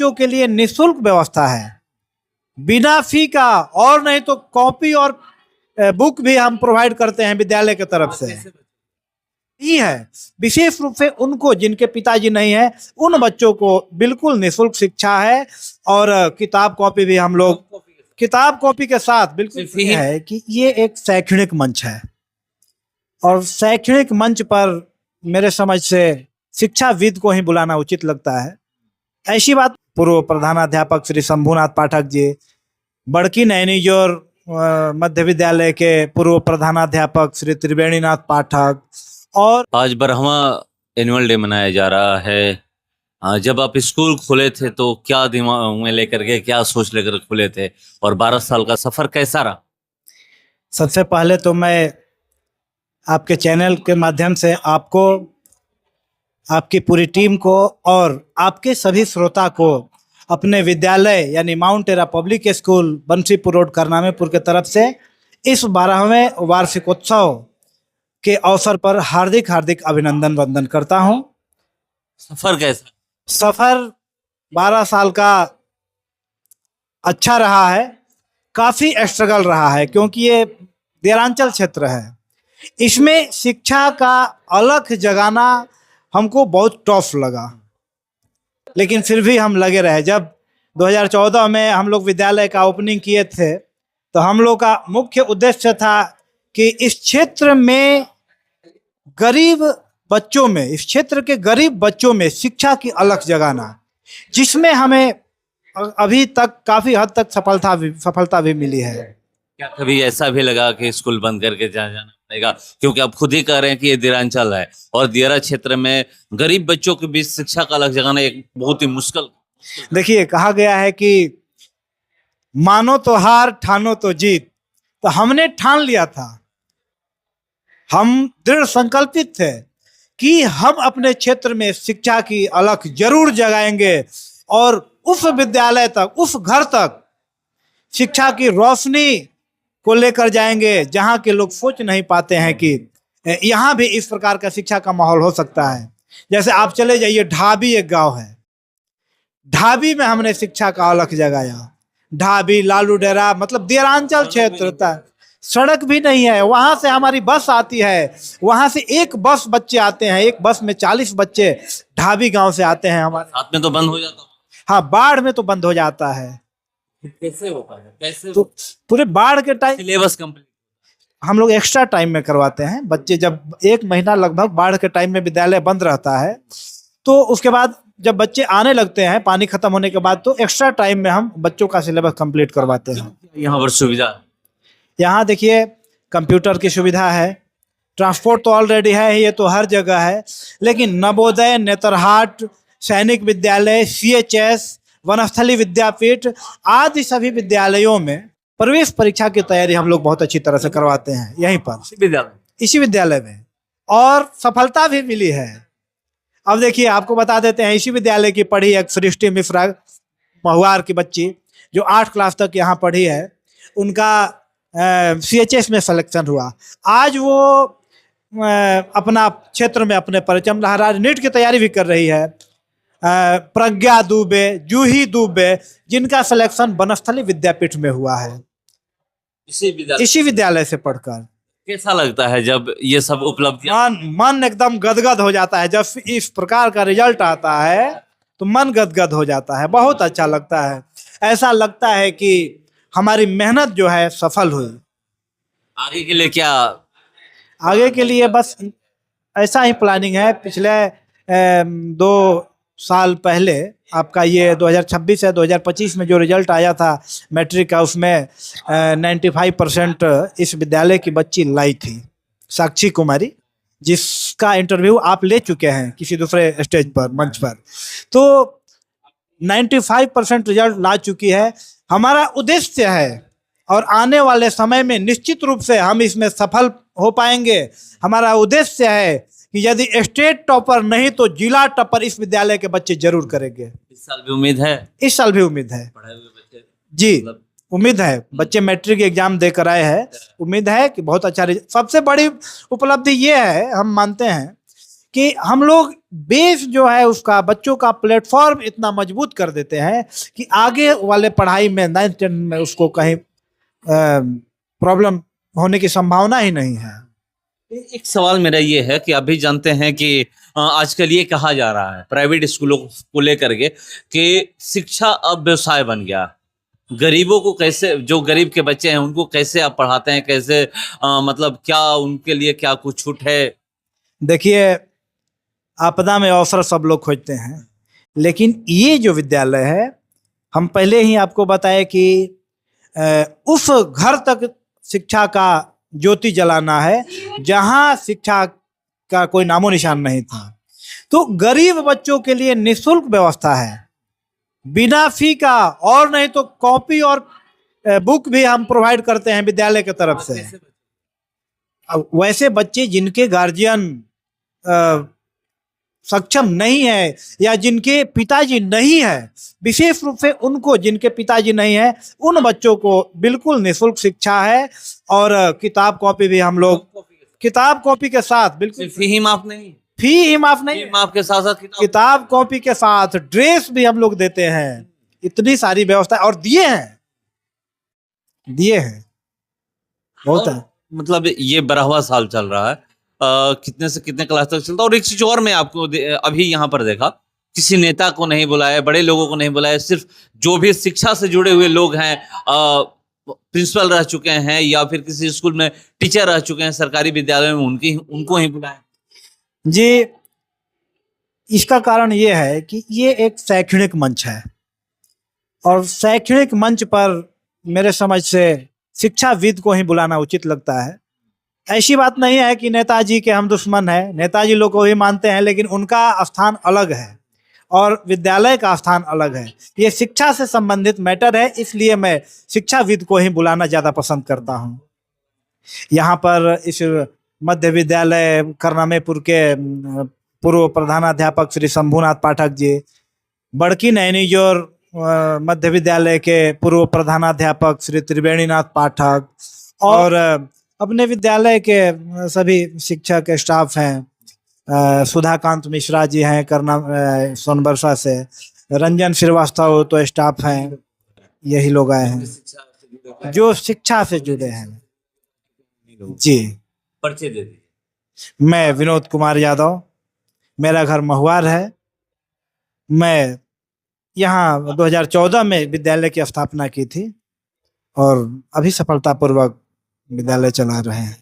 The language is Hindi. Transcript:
बच्चों के लिए निःशुल्क व्यवस्था है, बिना फी का, और नहीं तो कॉपी और बुक भी हम प्रोवाइड करते हैं विद्यालय की तरफ से। ही है विशेष रूप से उनको जिनके पिताजी नहीं है, उन बच्चों को बिल्कुल निःशुल्क शिक्षा है। और किताब कॉपी भी हम लोग किताब कॉपी के साथ बिल्कुल फ्री है कि ये एक शैक्षणिक मंच है, और शैक्षणिक मंच पर मेरे समझ से शिक्षाविद को ही बुलाना उचित लगता है। ऐसी बात पूर्व प्रधानाध्यापक श्री शंभुनाथ पाठक जी, बड़की नैनीजोर मध्य विद्यालय के पूर्व प्रधानाध्यापक श्री त्रिवेणीनाथ पाठक, और आज 12वां एनुअल डे मनाया जा रहा है। जब आप स्कूल खोले थे तो क्या दिमाग में लेकर के, क्या सोच लेकर खुले थे, और 12 साल का सफर कैसा रहा? सबसे पहले तो मैं आपके चैनल के माध्यम से आपको, आपकी पूरी टीम को और आपके सभी श्रोता को अपने विद्यालय यानी mount Terra public school Bansipur road Karnamepur के तरफ से इस 12वें वार्षिकोत्सव के अवसर पर हार्दिक हार्दिक अभिनंदन वंदन करता हूं। सफर कैसा? सफर 12 साल का अच्छा रहा है, काफी स्ट्रगल रहा है, क्योंकि ये देरांचल क्षेत्र है। इसमें शिक्षा का अलख जगाना हमको बहुत टफ लगा, लेकिन फिर भी हम लगे रहे। जब 2014 में हम लोग विद्यालय का ओपनिंग किए थे तो हम लोग का मुख्य उद्देश्य था कि इस क्षेत्र में गरीब बच्चों में, इस क्षेत्र के गरीब बच्चों में शिक्षा की अलख जगाना, जिसमें हमें अभी तक काफी हद तक सफलता भी मिली है। क्या कभी ऐसा भी लगा कि स्कूल बंद करके जाना पड़ेगा? क्योंकि आप खुद ही कह रहे हैं कि ये दिरांचल है और दियारा क्षेत्र में गरीब बच्चों के बीच शिक्षा का अलग जगाना एक बहुत ही मुश्किल। देखिए, कहा गया है कि मानो तो हार, ठानो तो जीत। तो हमने ठान लिया था, हम दृढ़ संकल्पित थे कि हम अपने क्षेत्र में शिक्षा की अलख जरूर जगाएंगे और उस विद्यालय तक, उस घर तक शिक्षा की रोशनी को लेकर जाएंगे जहां के लोग सोच नहीं पाते हैं कि यहाँ भी इस प्रकार का शिक्षा का माहौल हो सकता है। जैसे आप चले जाइए, ढाबी एक गांव है, ढाबी में हमने शिक्षा का अलख जगाया। ढाबी, लालू डेरा, मतलब देरांचल क्षेत्र था, सड़क भी नहीं है, वहां से हमारी बस आती है, वहां से एक बस बच्चे आते हैं, एक बस में 40 बच्चे ढाबी गांव से आते हैं हमारे। साथ में तो बंद हो जाता। हाँ, बाढ़ में तो बंद हो जाता है। कैसे हो पाया? कैसे? तो पूरे बाढ़ के टाइम सिलेबस कंप्लीट हम लोग एक्स्ट्रा टाइम में करवाते हैं। बच्चे जब 1 महीना लगभग बाढ़ के टाइम में विद्यालय बंद रहता है, तो उसके बाद जब बच्चे आने लगते हैं पानी खत्म होने के बाद, तो एक्स्ट्रा टाइम में हम बच्चों का सिलेबस कंप्लीट करवाते हैं। यहाँ पर सुविधा, यहाँ देखिए कंप्यूटर की सुविधा है, ट्रांसपोर्ट तो ऑलरेडी है, ये तो हर जगह है, लेकिन नवोदय, नेतरहाट, सैनिक विद्यालय, CHS, वनस्थली विद्यापीठ आदि सभी विद्यालयों में प्रवेश परीक्षा की तैयारी हम लोग बहुत अच्छी तरह से करवाते हैं यहीं पर, इसी विद्यालय में, और सफलता भी मिली है। अब देखिए, आपको बता देते हैं, इसी विद्यालय की पढ़ी एक सृष्टि मिश्रा महुआर की बच्ची जो 8 क्लास तक यहाँ पढ़ी है, उनका CHS में सिलेक्शन हुआ। आज वो अपना क्षेत्र में अपने परचम लहरा, नीट की तैयारी भी कर रही है। प्रज्ञा दुबे, जूही दुबे, जिनका सिलेक्शन वनस्थली विद्यापीठ में हुआ है, इसी विद्यालय से पढ़कर। कैसा लगता है जब ये सब उपलब्धियां? मन एकदम गदगद हो जाता है। जब इस प्रकार का रिजल्ट आता है तो मन गदगद हो जाता है, बहुत अच्छा लगता है। ऐसा लगता है कि हमारी मेहनत जो है सफल हुई। आगे के लिए क्या? आगे के लिए बस ऐसा ही प्लानिंग है। पिछले 2 साल पहले, आपका ये 2026 है, 2025 में जो रिजल्ट आया था मैट्रिक का, उसमें 95% इस विद्यालय की बच्ची लाई थी, साक्षी कुमारी, जिसका इंटरव्यू आप ले चुके हैं किसी दूसरे स्टेज पर, मंच पर। तो 95% रिजल्ट ला चुकी है। हमारा उद्देश्य है और आने वाले समय में निश्चित रूप से हम इसमें सफल हो पाएंगे। हमारा उद्देश्य है कि यदि स्टेट टॉपर नहीं तो जिला टॉपर इस विद्यालय के बच्चे जरूर करेंगे। इस साल भी उम्मीद है? इस साल भी उम्मीद है जी, उम्मीद है। बच्चे मैट्रिक एग्जाम देकर आए हैं, उम्मीद है कि बहुत अच्छा। सबसे बड़ी उपलब्धि ये है, हम मानते हैं कि हम लोग बेस जो है उसका, बच्चों का प्लेटफॉर्म इतना मजबूत कर देते हैं कि आगे वाले पढ़ाई में 9th-10th में उसको कहीं प्रॉब्लम होने की संभावना ही नहीं है। एक सवाल मेरा ये है कि अभी जानते हैं कि आजकल ये कहा जा रहा है प्राइवेट स्कूलों को लेकर के कि शिक्षा अब व्यवसाय बन गया। गरीबों को कैसे, जो गरीब के बच्चे हैं उनको कैसे आप पढ़ाते हैं, कैसे मतलब क्या उनके लिए क्या कुछ छूट है? देखिए, आपदा में अवसर सब लोग खोजते हैं, लेकिन ये जो विद्यालय है, हम पहले ही आपको बताए कि उस घर तक शिक्षा का ज्योति जलाना है जहां शिक्षा का कोई नामो निशान नहीं था। तो गरीब बच्चों के लिए निःशुल्क व्यवस्था है, बिना फी का, और नहीं तो कॉपी और बुक भी हम प्रोवाइड करते हैं विद्यालय की तरफ से। अब वैसे बच्चे जिनके गार्जियन सक्षम नहीं है या जिनके पिताजी नहीं है, विशेष रूप से उनको जिनके पिताजी नहीं है, उन बच्चों को बिल्कुल निःशुल्क शिक्षा है। और किताब कॉपी भी हम लोग किताब कॉपी के साथ, बिल्कुल फी ही माफ नहीं, फी ही माफ नहीं, माफ के साथ साथ किताब कॉपी के साथ ड्रेस भी हम लोग देते हैं। इतनी सारी व्यवस्था और दिए हैं बहुत है। मतलब ये 12वां साल चल रहा है, कितने से कितने क्लास तक चलता है? और एक चीज और मैं आपको अभी यहाँ पर देखा, किसी नेता को नहीं बुलाया, बड़े लोगों को नहीं बुलाया, सिर्फ जो भी शिक्षा से जुड़े हुए लोग हैं, प्रिंसिपल रह चुके हैं या फिर किसी स्कूल में टीचर रह चुके हैं सरकारी विद्यालय में, उनको ही बुलाया जी। इसका कारण ये है कि ये एक शैक्षणिक मंच है, और शैक्षणिक मंच पर मेरे समझ से शिक्षाविद को ही बुलाना उचित लगता है। ऐसी बात नहीं है कि नेताजी के हम दुश्मन हैं, नेताजी लोग को ही मानते हैं, लेकिन उनका स्थान अलग है और विद्यालय का स्थान अलग है। ये शिक्षा से संबंधित मैटर है, इसलिए मैं शिक्षाविद को ही बुलाना ज़्यादा पसंद करता हूँ। यहाँ पर इस मध्य विद्यालय करनामेपुर के पूर्व प्रधानाध्यापक श्री शंभुनाथ पाठक जी, बड़की नैनीजोर मध्य विद्यालय के पूर्व प्रधानाध्यापक श्री त्रिवेणीनाथ पाठक, और अपने विद्यालय के सभी शिक्षक स्टाफ हैं। सुधाकांत मिश्रा जी हैं सोनबरसा से, रंजन श्रीवास्तव तो स्टाफ हैं। यही लोग आए हैं जो शिक्षा से जुड़े हैं। जी, परिचय दे दीजिए। मैं विनोद कुमार यादव, मेरा घर महुआर है। मैं यहाँ 2014 में विद्यालय की स्थापना की थी और अभी सफलतापूर्वक विद्यालय चला रहे हैं।